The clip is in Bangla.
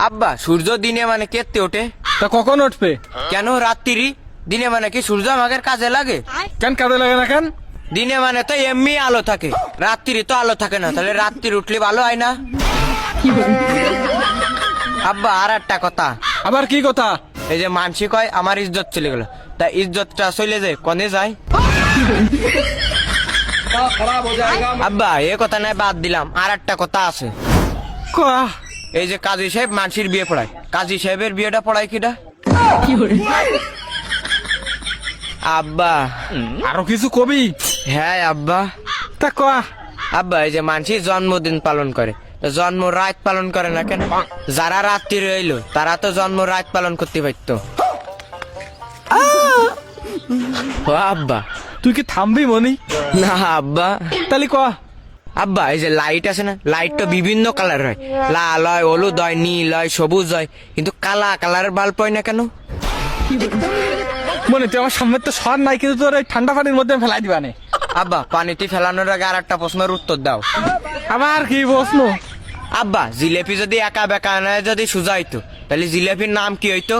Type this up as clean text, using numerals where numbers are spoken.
আব্বা সূর্য দিনে মানে কেতে ওঠে? তা কখন উঠবে? কেন রাত্রি? দিনে মানে কি সূর্য আমাদের কাজে লাগে? কেন কাজে লাগে না কেন? দিনে মানে তো এমনি আলো থাকে, রাত্রি তো আলো থাকে না, তাহলে রাত্রি উঠলে ভালো হয় না? আব্বা আর একটা কথা, আবার কি কথা? এই যে মানসি কয় আমার ইজ্জত চলে গেল, তা ইজ্জতটা চলে যায় কনে যায়? আব্বা এ কথা নাই, বাদ দিলাম, আর একটা কথা আছে। কয়া এই যে কাজী সাহেব মানসির বিয়ে পড়ায়, কাজী সাহেবের বিয়েটা পড়ায় কিটা? আব্বা আরো কিছু কবি? হ্যাঁ আব্বা। তা কয়া। আব্বা এই যে মানসি জন্মদিন পালন করে, তো জন্ম রাত পালন করে না কেন? যারা রাত্রি রইলো তারা তো জন্ম রাত পালন করতে পারতো। ও আব্বা। তুই কি থামবি মনি? না আব্বা। তাহলে কয়া। আব্বা এই যে লাইট আছে না, লাইট তো বিভিন্ন কালার হয়, লাল হয়, হলুদ হয়, নীল হয়, সবুজ হয়, কিন্তু কালা কালারের বাল্ব হয় না কেন? মনে তুই আমার সামনে তো সর নাই, কিন্তু তোর এই ঠান্ডা পানির মধ্যে ফেলাই দিবা নে। আব্বা পানিতে ফেলানোর আগে আর একটা প্রশ্নের উত্তর দাও। আবার কি প্রশ্ন? আব্বা জিলেপি যদি একা বেকা নয় যদি সোজা হইতো, তাহলে জিলেপির নাম কি হইতো?